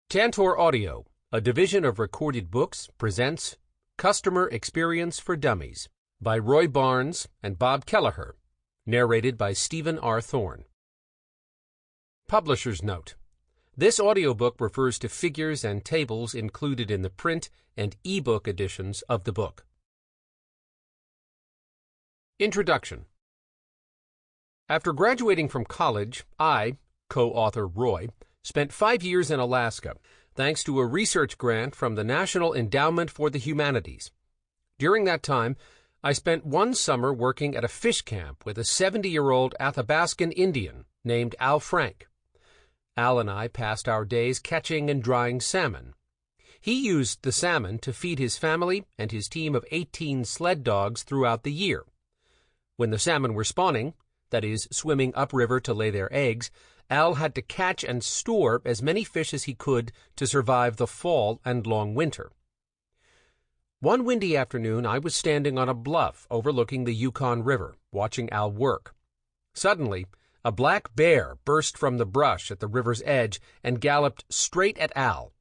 Tantor Audio, a division of Recorded Books, presents Customer Experience for Dummies by Roy Barnes and Bob Kelleher, narrated by Stephen R. Thorne. Publisher's Note: this audiobook refers to figures and tables included in the print and e-book editions of the book. Introduction. After graduating from college, I, co-author Roy, spent 5 years in Alaska, thanks to a research grant from the National Endowment for the Humanities. During that time, I spent one summer working at a fish camp with a 70-year-old Athabascan Indian named Al Frank. Al and I passed our days catching and drying salmon. He used the salmon to feed his family and his team of 18 sled dogs throughout the year. When the salmon were spawning, that is, swimming upriver to lay their eggs, Al had to catch and store as many fish as he could to survive the fall and long winter. One windy afternoon, I was standing on a bluff overlooking the Yukon River, watching Al work. Suddenly, a black bear burst from the brush at the river's edge and galloped straight at Al.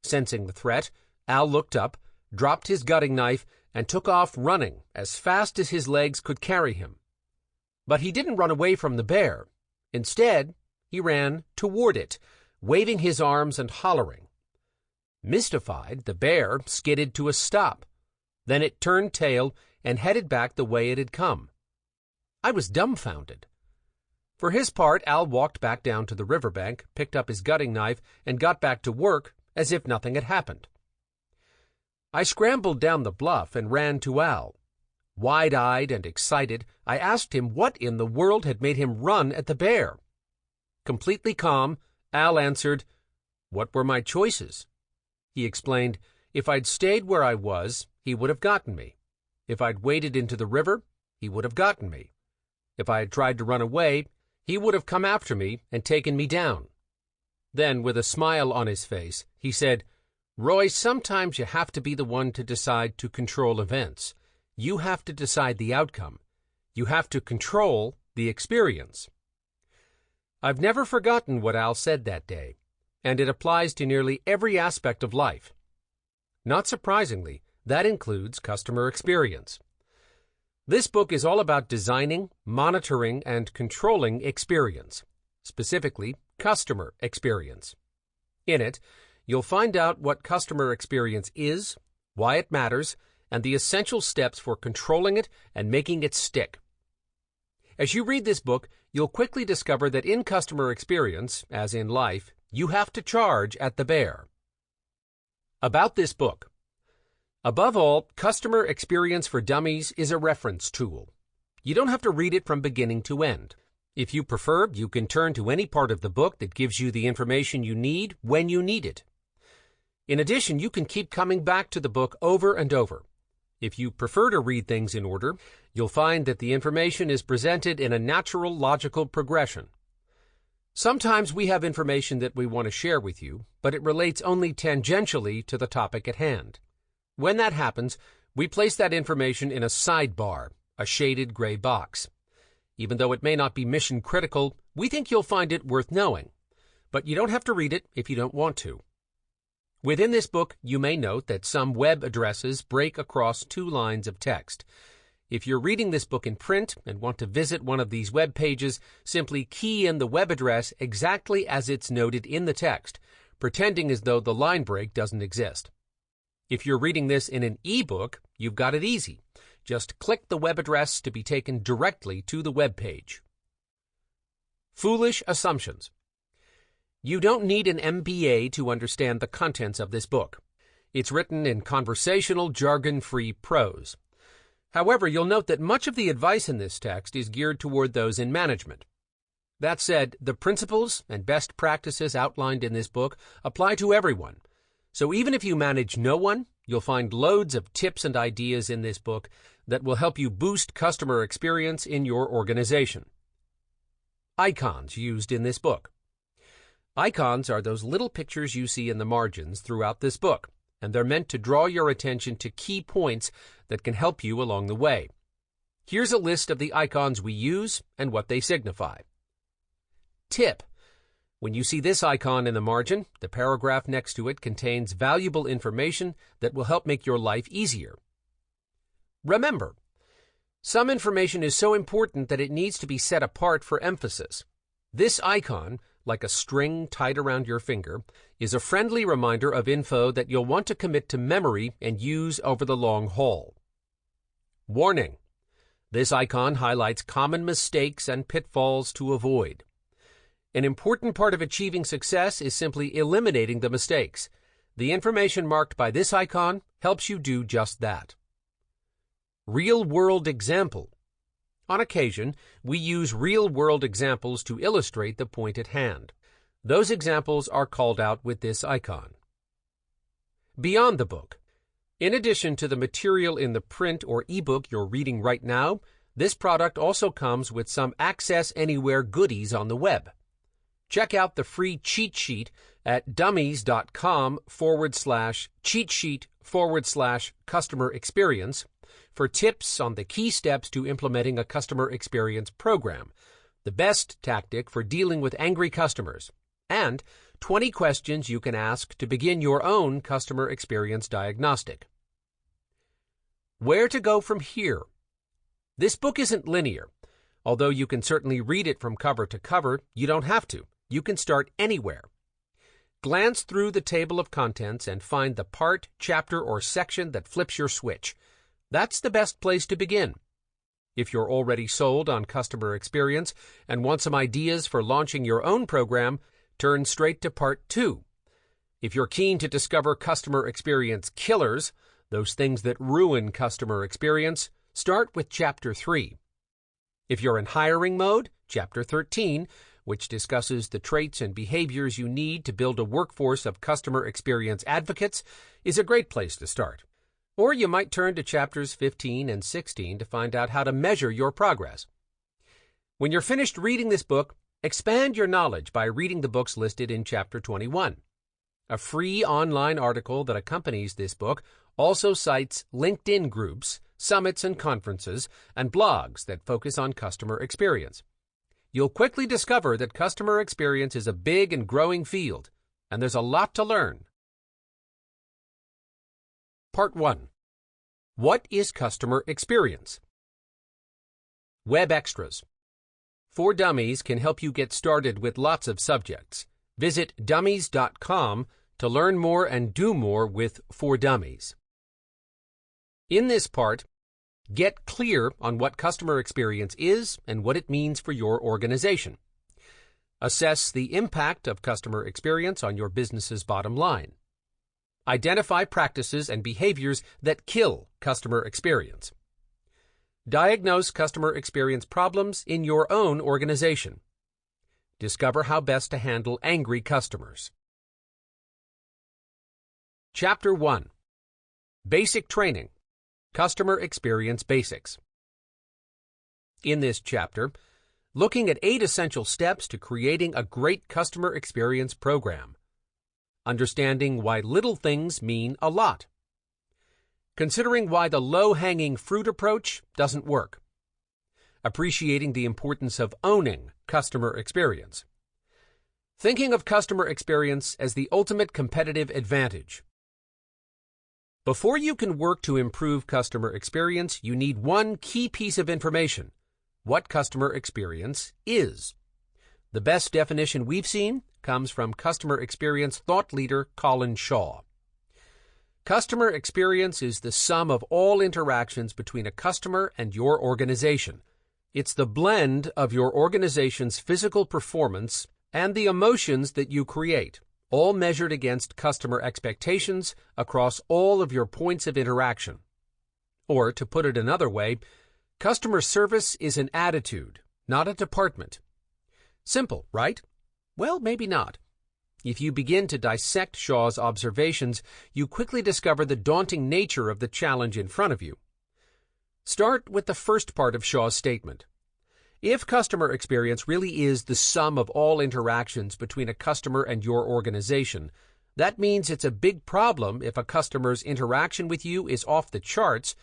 Sensing the threat, Al looked up, dropped his gutting knife, and took off running as fast as his legs could carry him. But he didn't run away from the bear. Instead, he ran toward it, waving his arms and hollering. Mystified, the bear skidded to a stop. Then it turned tail and headed back the way it had come. I was dumbfounded. For his part, Al walked back down to the riverbank, picked up his gutting knife, and got back to work as if nothing had happened. I scrambled down the bluff and ran to Al. Wide-eyed and excited, I asked him what in the world had made him run at the bear. Completely calm, Al answered, "What were my choices?" He explained, if I'd stayed where I was, he would have gotten me. If I'd waded into the river, he would have gotten me. If I had tried to run away, he would have come after me and taken me down. Then, with a smile on his face, he said, "Roy, sometimes you have to be the one to decide to control events. You have to decide the outcome. You have to control the experience." I've never forgotten what Al said that day, and it applies to nearly every aspect of life. Not surprisingly, that includes customer experience. This book is all about designing, monitoring, and controlling experience, specifically customer experience. In it, you'll find out what customer experience is, why it matters, and the essential steps for controlling it and making it stick. As you read this book, you'll quickly discover that in customer experience, as in life, you have to charge at the bear. About this book. Above all, Customer Experience for Dummies is a reference tool. You don't have to read it from beginning to end. If you prefer, you can turn to any part of the book that gives you the information you need when you need it. In addition, you can keep coming back to the book over and over. If you prefer to read things in order, you'll find that the information is presented in a natural, logical progression. Sometimes we have information that we want to share with you, but it relates only tangentially to the topic at hand. When that happens, we place that information in a sidebar, a shaded gray box. Even though it may not be mission critical, we think you'll find it worth knowing. But you don't have to read it if you don't want to. Within this book, you may note that some web addresses break across 2 lines of text. If you're reading this book in print and want to visit one of these web pages, simply key in the web address exactly as it's noted in the text, pretending as though the line break doesn't exist. If you're reading this in an e-book, you've got it easy. Just click the web address to be taken directly to the web page. Foolish assumptions. You don't need an MBA to understand the contents of this book. It's written in conversational, jargon-free prose. However, you'll note that much of the advice in this text is geared toward those in management. That said, the principles and best practices outlined in this book apply to everyone. So even if you manage no one, you'll find loads of tips and ideas in this book that will help you boost customer experience in your organization. Icons used in this book. Icons are those little pictures you see in the margins throughout this book, and they're meant to draw your attention to key points that can help you along the way. Here's a list of the icons we use and what they signify. Tip. When you see this icon in the margin, the paragraph next to it contains valuable information that will help make your life easier. Remember, some information is so important that it needs to be set apart for emphasis. This icon, like a string tied around your finger, is a friendly reminder of info that you'll want to commit to memory and use over the long haul. Warning: this icon highlights common mistakes and pitfalls to avoid. An important part of achieving success is simply eliminating the mistakes. The information marked by this icon helps you do just that. Real-world example. On occasion, we use real-world examples to illustrate the point at hand. Those examples are called out with this icon. Beyond the book. In addition to the material in the print or ebook you're reading right now, this product also comes with some Access Anywhere goodies on the web. Check out the free cheat sheet at dummies.com/cheat sheet/customer experience for tips on the key steps to implementing a customer experience program, the best tactic for dealing with angry customers, and 20 questions you can ask to begin your own customer experience diagnostic. Where to go from here? This book isn't linear. Although you can certainly read it from cover to cover, you don't have to. You can start anywhere. Glance through the table of contents and find the part, chapter, or section that flips your switch. That's the best place to begin. If you're already sold on customer experience and want some ideas for launching your own program, turn straight to Part 2. If you're keen to discover customer experience killers, those things that ruin customer experience, start with Chapter 3. If you're in hiring mode, Chapter 13, which discusses the traits and behaviors you need to build a workforce of customer experience advocates, is a great place to start. Or you might turn to Chapters 15 and 16 to find out how to measure your progress. When you're finished reading this book, expand your knowledge by reading the books listed in Chapter 21. A free online article that accompanies this book also cites LinkedIn groups, summits and conferences, and blogs that focus on customer experience. You'll quickly discover that customer experience is a big and growing field, and there's a lot to learn. Part 1. What is customer experience? Web extras. For Dummies can help you get started with lots of subjects. Visit dummies.com to learn more and do more with For Dummies. In this part, get clear on what customer experience is and what it means for your organization. Assess the impact of customer experience on your business's bottom line. Identify practices and behaviors that kill customer experience. Diagnose customer experience problems in your own organization. Discover how best to handle angry customers. Chapter 1. Basic Training. Customer Experience Basics. In this chapter, looking at 8 essential steps to creating a great customer experience program. Understanding why little things mean a lot. Considering why the low-hanging fruit approach doesn't work. Appreciating the importance of owning customer experience. Thinking of customer experience as the ultimate competitive advantage. Before you can work to improve customer experience, you need one key piece of information: what customer experience is. The best definition we've seen comes from customer experience thought leader Colin Shaw. Customer experience is the sum of all interactions between a customer and your organization. It's the blend of your organization's physical performance and the emotions that you create, all measured against customer expectations across all of your points of interaction. Or, to put it another way, customer service is an attitude, not a department. Simple, right? Well, maybe not. If you begin to dissect Shaw's observations, you quickly discover the daunting nature of the challenge in front of you. Start with the first part of Shaw's statement. If customer experience really is the sum of all interactions between a customer and your organization, that means it's a big problem if a customer's interaction with you is off the charts,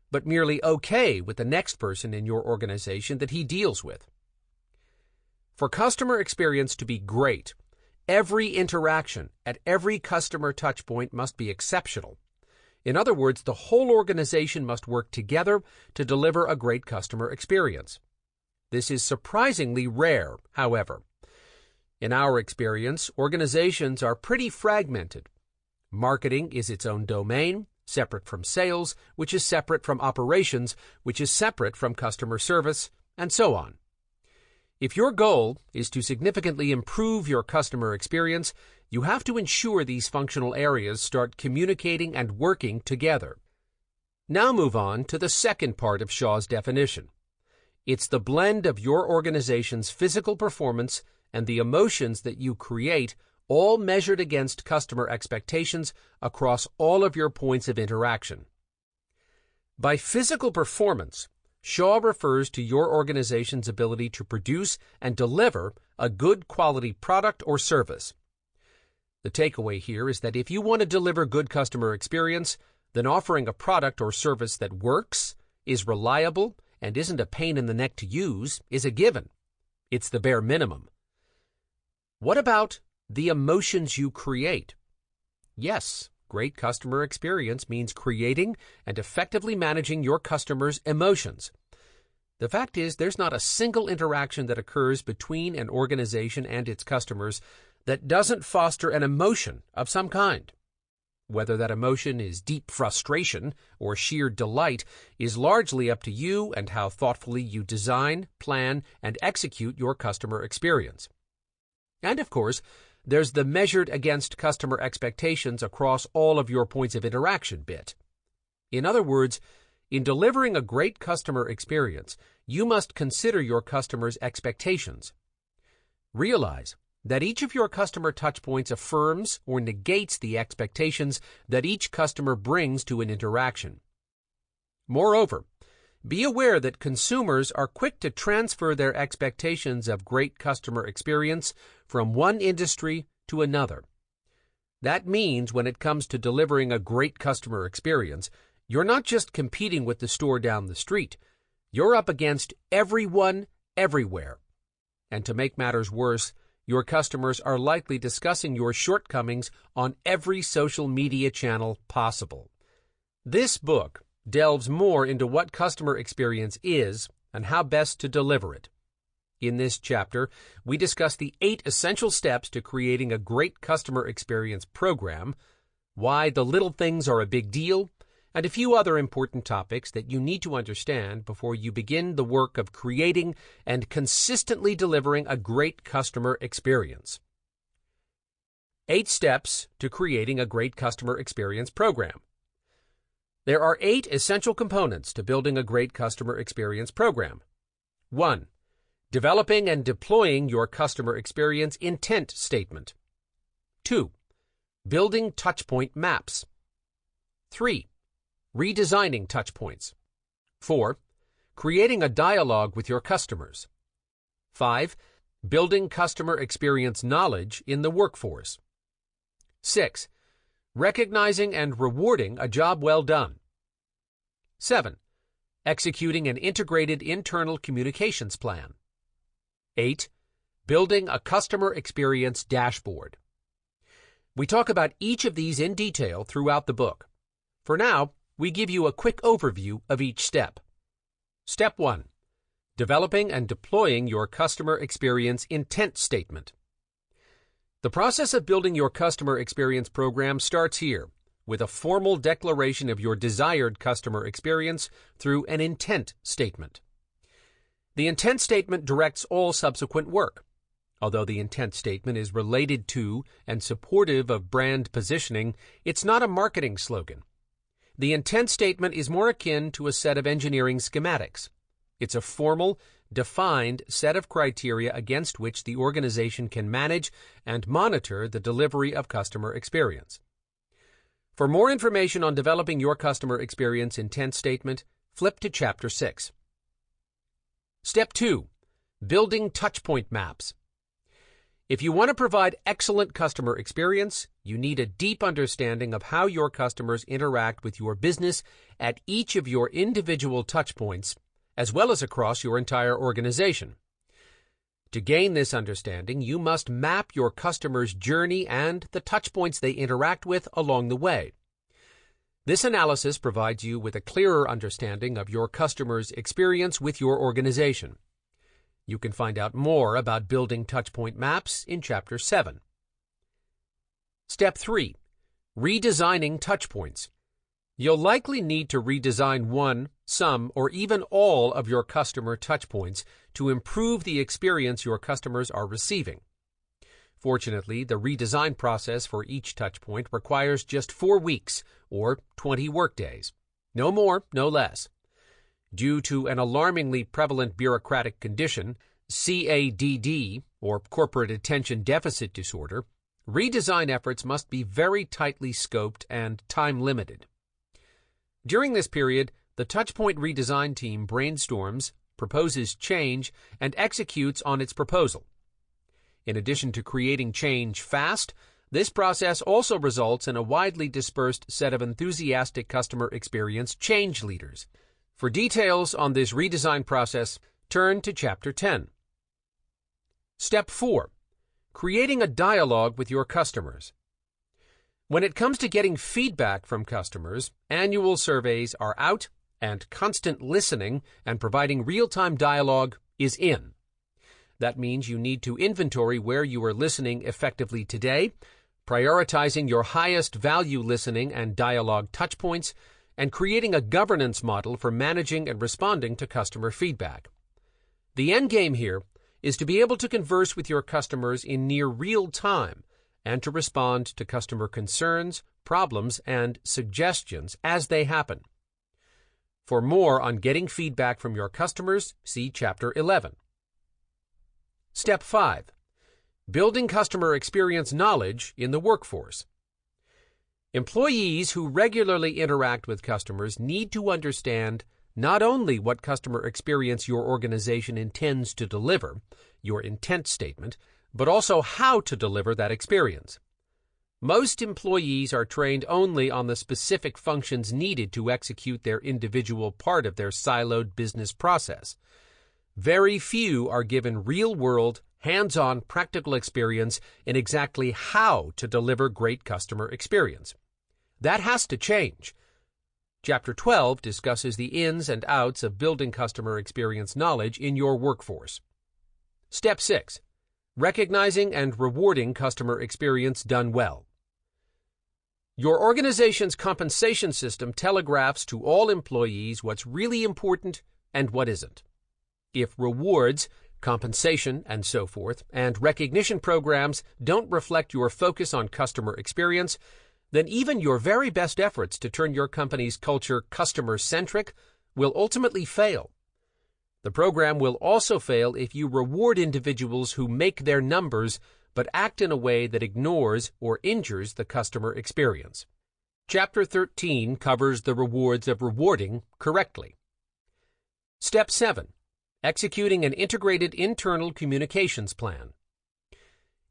but merely okay with the next person in your organization that he deals with. For customer experience to be great, Every interaction at every customer touchpoint must be exceptional. In other words, the whole organization must work together to deliver a great customer experience. This is surprisingly rare, however. In our experience, organizations are pretty fragmented. Marketing is its own domain, separate from sales, which is separate from operations, which is separate from customer service, and so on. If your goal is to significantly improve your customer experience, you have to ensure these functional areas start communicating and working together. Now move on to the second part of Shaw's definition. It's the blend of your organization's physical performance and the emotions that you create, all measured against customer expectations across all of your points of interaction. By physical performance, Shaw refers to your organization's ability to produce and deliver a good quality product or service. The takeaway here is that if you want to deliver good customer experience, then offering a product or service that works, is reliable, and isn't a pain in the neck to use is a given. It's the bare minimum. What about the emotions you create? Yes, great customer experience means creating and effectively managing your customers' emotions. The fact is, there's not a single interaction that occurs between an organization and its customers that doesn't foster an emotion of some kind. Whether that emotion is deep frustration or sheer delight is largely up to you and how thoughtfully you design, plan, and execute your customer experience. And of course, there's the measured against customer expectations across all of your points of interaction bit. In other words, in delivering a great customer experience, you must consider your customers' expectations. Realize that each of your customer touchpoints affirms or negates the expectations that each customer brings to an interaction. Moreover, be aware that consumers are quick to transfer their expectations of great customer experience from one industry to another. That means when it comes to delivering a great customer experience, you're not just competing with the store down the street. You're up against everyone, everywhere. And to make matters worse, your customers are likely discussing your shortcomings on every social media channel possible. This book delves more into what customer experience is and how best to deliver it. In this chapter, we discuss the 8 essential steps to creating a great customer experience program, why the little things are a big deal, and a few other important topics that you need to understand before you begin the work of creating and consistently delivering a great customer experience. 8 steps to creating a great customer experience program. There are 8 essential components to building a great customer experience program. 1. Developing and deploying your customer experience intent statement. 2. Building touchpoint maps. 3. Redesigning touchpoints. 4. Creating a dialogue with your customers. 5. Building customer experience knowledge in the workforce. 6. Recognizing and rewarding a job well done. 7. Executing an integrated internal communications plan. 8. Building a customer experience dashboard. We talk about each of these in detail throughout the book. For now, we give you a quick overview of each step. Step 1. Developing and deploying your customer experience intent statement. The process of building your customer experience program starts here, with a formal declaration of your desired customer experience through an intent statement. The intent statement directs all subsequent work. Although the intent statement is related to and supportive of brand positioning, it's not a marketing slogan. The intent statement is more akin to a set of engineering schematics. It's a formal, defined set of criteria against which the organization can manage and monitor the delivery of customer experience. For more information on developing your customer experience intent statement, flip to Chapter 6. Step 2. Building touchpoint maps. If you want to provide excellent customer experience, you need a deep understanding of how your customers interact with your business at each of your individual touchpoints, as well as across your entire organization. To gain this understanding, you must map your customer's journey and the touchpoints they interact with along the way. This analysis provides you with a clearer understanding of your customer's experience with your organization. You can find out more about building touchpoint maps in Chapter 7. Step 3. Redesigning touchpoints. You'll likely need to redesign one, some, or even all of your customer touchpoints to improve the experience your customers are receiving. Fortunately, the redesign process for each touchpoint requires just 4 weeks, or 20 workdays. No more, no less. Due to an alarmingly prevalent bureaucratic condition, CADD, or Corporate Attention Deficit Disorder, redesign efforts must be very tightly scoped and time-limited. During this period, the Touchpoint Redesign team brainstorms, proposes change, and executes on its proposal. In addition to creating change fast, this process also results in a widely dispersed set of enthusiastic customer experience change leaders. For details on this redesign process, turn to Chapter 10. Step 4. Creating a dialogue with your customers. When it comes to getting feedback from customers, annual surveys are out, and constant listening and providing real-time dialogue is in. That means you need to inventory where you are listening effectively today, prioritizing your highest value listening and dialogue touchpoints, and creating a governance model for managing and responding to customer feedback. The end game here is to be able to converse with your customers in near real time and to respond to customer concerns, problems, and suggestions as they happen. For more on getting feedback from your customers, see Chapter 11. Step 5. Building customer experience knowledge in the workforce. Employees who regularly interact with customers need to understand not only what customer experience your organization intends to deliver, your intent statement, but also how to deliver that experience. Most employees are trained only on the specific functions needed to execute their individual part of their siloed business process. Very few are given real-world, hands-on practical experience in exactly how to deliver great customer experience. That has to change. Chapter 12 discusses the ins and outs of building customer experience knowledge in your workforce. Step 6. Recognizing and rewarding customer experience done well. Your organization's compensation system telegraphs to all employees what's really important and what isn't. If rewards, compensation, and so forth, and recognition programs don't reflect your focus on customer experience, then even your very best efforts to turn your company's culture customer-centric will ultimately fail. The program will also fail if you reward individuals who make their numbers but act in a way that ignores or injures the customer experience. Chapter 13 covers the rewards of rewarding correctly. Step 7. Executing an integrated internal communications plan.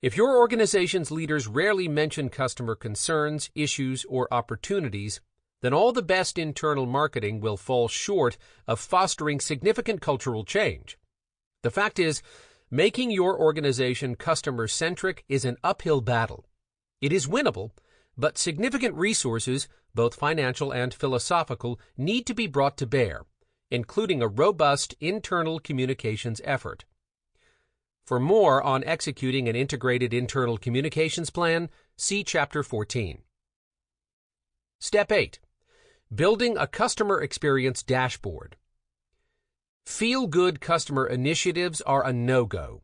If your organization's leaders rarely mention customer concerns, issues, or opportunities, then all the best internal marketing will fall short of fostering significant cultural change. The fact is, making your organization customer-centric is an uphill battle. It is winnable, but significant resources, both financial and philosophical, need to be brought to bear, including a robust internal communications effort. For more on executing an integrated internal communications plan, see Chapter 14. Step 8. Building a customer experience dashboard. Feel-good customer initiatives are a no-go.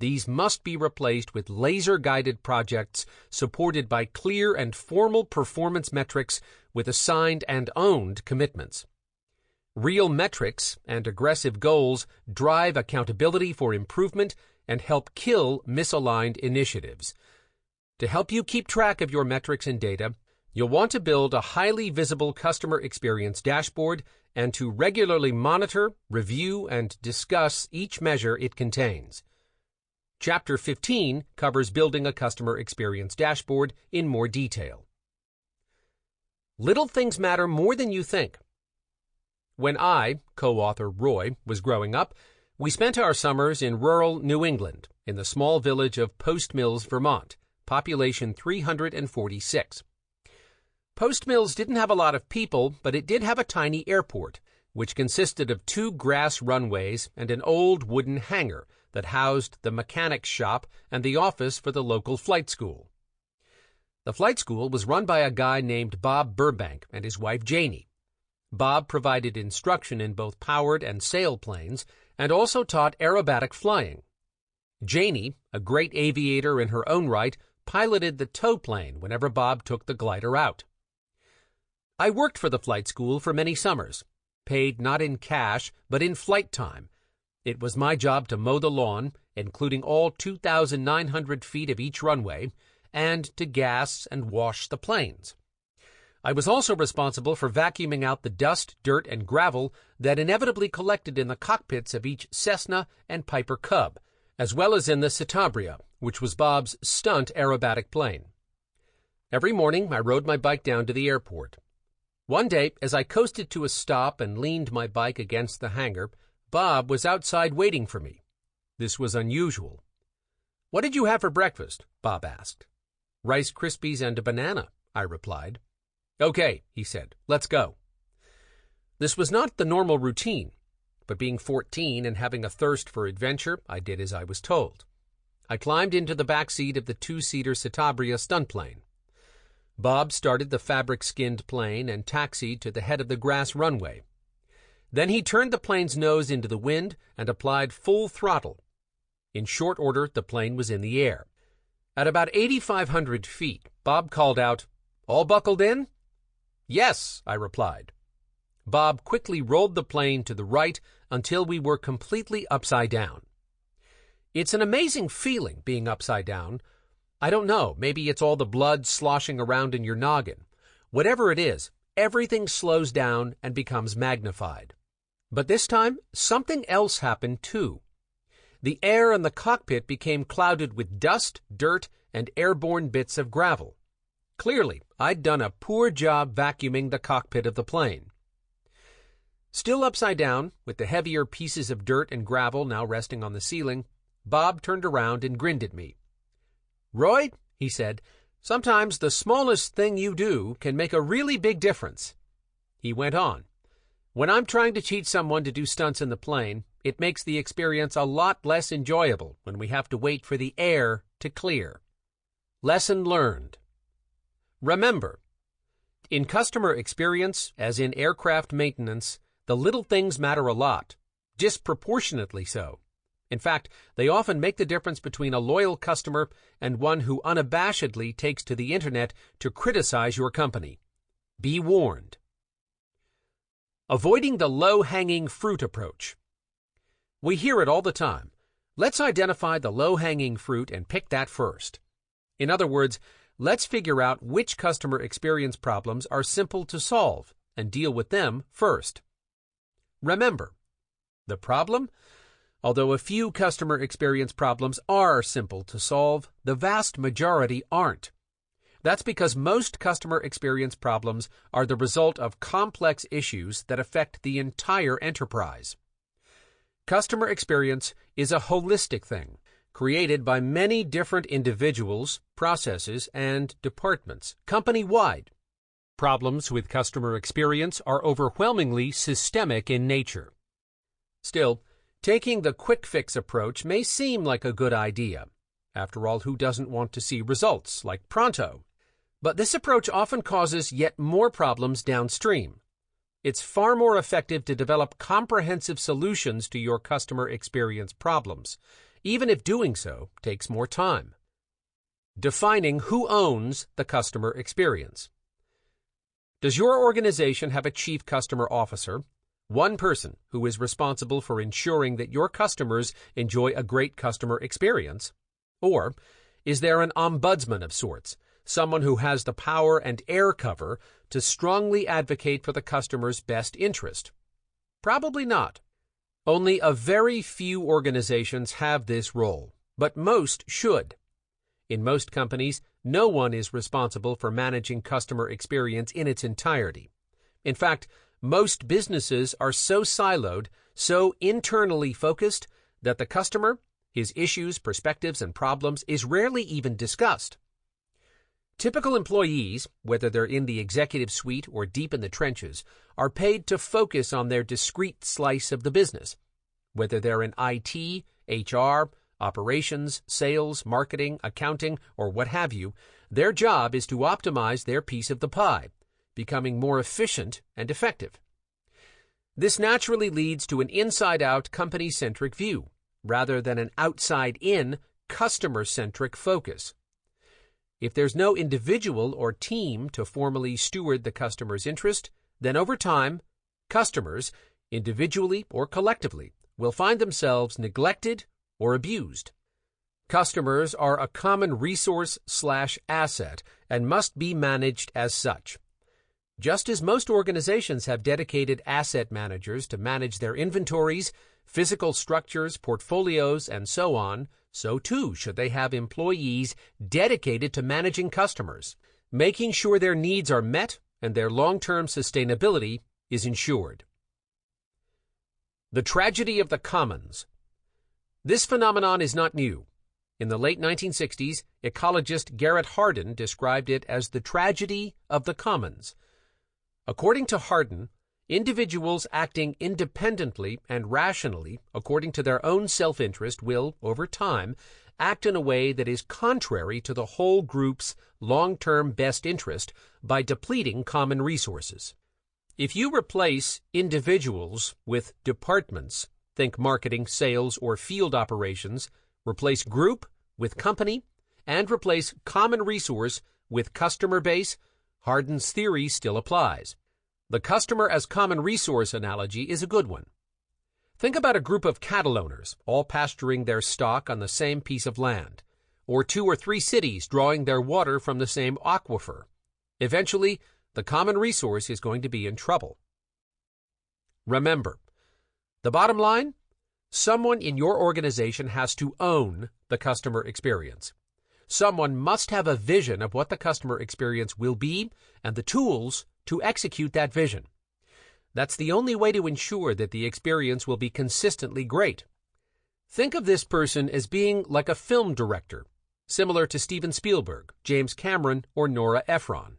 These must be replaced with laser-guided projects supported by clear and formal performance metrics with assigned and owned commitments. Real metrics and aggressive goals drive accountability for improvement and help kill misaligned initiatives. To help you keep track of your metrics and data, you'll want to build a highly visible customer experience dashboard and to regularly monitor, review, and discuss each measure it contains. Chapter 15 covers building a customer experience dashboard in more detail. Little things matter more than you think. When I, co-author Roy, was growing up, We spent our summers in rural New England, in the small village of Post Mills, Vermont, population 346. Post Mills didn't have a lot of people, but it did have a tiny airport, which consisted of 2 grass runways and an old wooden hangar that housed the mechanic's shop and the office for the local flight school. The flight school was run by a guy named Bob Burbank and his wife Janie. Bob provided instruction in both powered and sailplanes and also taught aerobatic flying. Janie, a great aviator in her own right, piloted the tow plane whenever Bob took the glider out. I worked for the flight school for many summers, paid not in cash but in flight time. It was my job to mow the lawn, including all 2,900 feet of each runway, and to gas and wash the planes. I was also responsible for vacuuming out the dust, dirt, and gravel that inevitably collected in the cockpits of each Cessna and Piper Cub, as well as in the Citabria, which was Bob's stunt aerobatic plane. Every morning I rode my bike down to the airport. One day, as I coasted to a stop and leaned my bike against the hangar, Bob was outside waiting for me. This was unusual. "What did you have for breakfast?" Bob asked. "Rice Krispies and a banana," I replied. "Okay," he said, "let's go." This was not the normal routine, but being 14 and having a thirst for adventure, I did as I was told. I climbed into the back seat of the 2-seater Citabria stunt plane. Bob started the fabric-skinned plane and taxied to the head of the grass runway. Then he turned the plane's nose into the wind and applied full throttle. In short order, the plane was in the air. At about 8,500 feet, Bob called out, "All buckled in?" "Yes," I replied. Bob quickly rolled the plane to the right until we were completely upside down. It's an amazing feeling, being upside down. I don't know, maybe it's all the blood sloshing around in your noggin. Whatever it is, everything slows down and becomes magnified. But this time, something else happened too. The air in the cockpit became clouded with dust, dirt, and airborne bits of gravel. Clearly, I'd done a poor job vacuuming the cockpit of the plane. Still upside down, with the heavier pieces of dirt and gravel now resting on the ceiling, Bob turned around and grinned at me. "Roy," he said, "sometimes the smallest thing you do can make a really big difference." He went on, "When I'm trying to teach someone to do stunts in the plane, it makes the experience a lot less enjoyable when we have to wait for the air to clear." Lesson learned. Remember, in customer experience, as in aircraft maintenance, the little things matter a lot, disproportionately so. In fact, they often make the difference between a loyal customer and one who unabashedly takes to the internet to criticize your company. Be warned. Avoiding the low-hanging fruit approach. We hear it all the time. Let's identify the low-hanging fruit and pick that first. In other words, let's figure out which customer experience problems are simple to solve and deal with them first. Remember, the problem? Although a few customer experience problems are simple to solve, the vast majority aren't. That's because most customer experience problems are the result of complex issues that affect the entire enterprise. Customer experience is a holistic thing, created by many different individuals, processes, and departments, company-wide. Problems with customer experience are overwhelmingly systemic in nature. Still, taking the quick-fix approach may seem like a good idea. After all, who doesn't want to see results, like pronto? But this approach often causes yet more problems downstream. It's far more effective to develop comprehensive solutions to your customer experience problems, even if doing so takes more time. Defining who owns the customer experience. Does your organization have a chief customer officer? One person who is responsible for ensuring that your customers enjoy a great customer experience? Or is there an ombudsman of sorts, someone who has the power and air cover to strongly advocate for the customer's best interest? Probably not. Only a very few organizations have this role, but most should. In most companies, no one is responsible for managing customer experience in its entirety. In fact, most businesses are so siloed, so internally focused that the customer, his issues, perspectives, and problems is rarely even discussed. Typical employees, whether they're in the executive suite or deep in the trenches, are paid to focus on their discrete slice of the business. Whether they're in IT, HR, operations, sales, marketing, accounting, or what have you, their job is to optimize their piece of the pie, becoming more efficient and effective. This naturally leads to an inside-out company-centric view, rather than an outside-in customer-centric focus. If there's no individual or team to formally steward the customer's interest, then over time, customers, individually or collectively, will find themselves neglected or abused. Customers are a common resource/asset and must be managed as such. Just as most organizations have dedicated asset managers to manage their inventories, physical structures, portfolios, and so on, so too should they have employees dedicated to managing customers, making sure their needs are met and their long-term sustainability is ensured. The tragedy of the commons. This phenomenon is not new. In the late 1960s, ecologist Garrett Hardin described it as the tragedy of the commons. According to Hardin, individuals acting independently and rationally according to their own self-interest will, over time, act in a way that is contrary to the whole group's long-term best interest by depleting common resources. If you replace individuals with departments, think marketing, sales, or field operations, replace group with company, and replace common resource with customer base, Hardin's theory still applies. The customer as common resource analogy is a good one. Think about a group of cattle owners, all pasturing their stock on the same piece of land, or 2 or 3 cities drawing their water from the same aquifer. Eventually, the common resource is going to be in trouble. Remember, the bottom line? Someone in your organization has to own the customer experience. Someone must have a vision of what the customer experience will be and the tools to execute that vision. That's the only way to ensure that the experience will be consistently great. Think of this person as being like a film director, similar to Steven Spielberg, James Cameron, or Nora Ephron.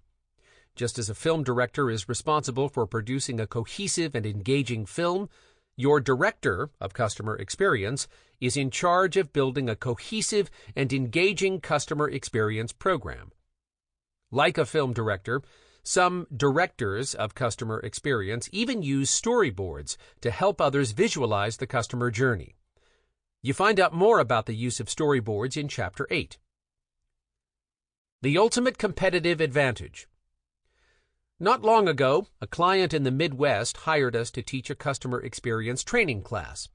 Just as a film director is responsible for producing a cohesive and engaging film, your director of customer experience is in charge of building a cohesive and engaging customer experience program. Like a film director, some directors of customer experience even use storyboards to help others visualize the customer journey. You find out more about the use of storyboards in Chapter 8. The ultimate competitive advantage. Not long ago, a client in the Midwest hired us to teach a customer experience training class.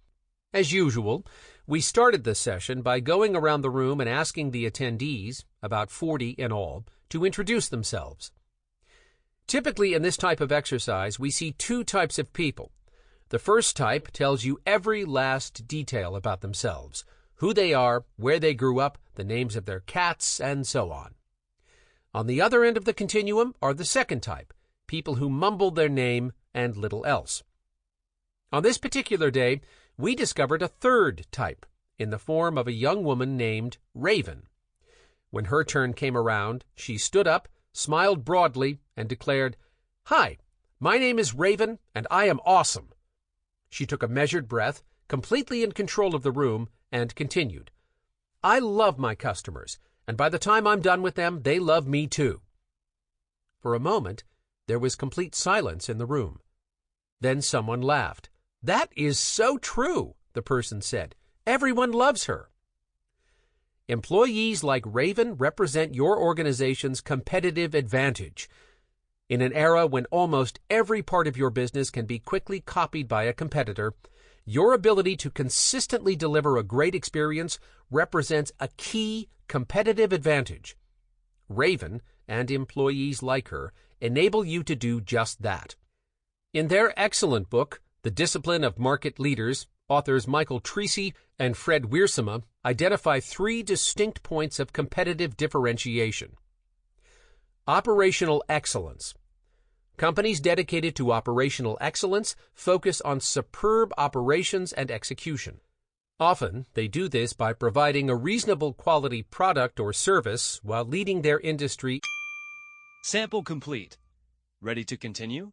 As usual, we started the session by going around the room and asking the attendees, about 40 in all, to introduce themselves. Typically in this type of exercise, we see 2 types of people. The first type tells you every last detail about themselves, who they are, where they grew up, the names of their cats, and so on. On the other end of the continuum are the second type, people who mumble their name and little else. On this particular day, we discovered a third type, in the form of a young woman named Raven. When her turn came around, she stood up, smiled broadly, and declared, "Hi, my name is Raven, and I am awesome." She took a measured breath, completely in control of the room, and continued, "I love my customers, and by the time I'm done with them, they love me too." For a moment, there was complete silence in the room. Then someone laughed. "That is so true," the person said. "Everyone loves her." Employees like Raven represent your organization's competitive advantage. In an era when almost every part of your business can be quickly copied by a competitor, your ability to consistently deliver a great experience represents a key competitive advantage. Raven, and employees like her, enable you to do just that. In their excellent book, The Discipline of Market Leaders, authors Michael Treacy and Fred Wiersema identify 3 distinct points of competitive differentiation. Operational excellence. Companies dedicated to operational excellence focus on superb operations and execution. Often, they do this by providing a reasonable quality product or service while leading their industry. Sample complete. Ready to continue?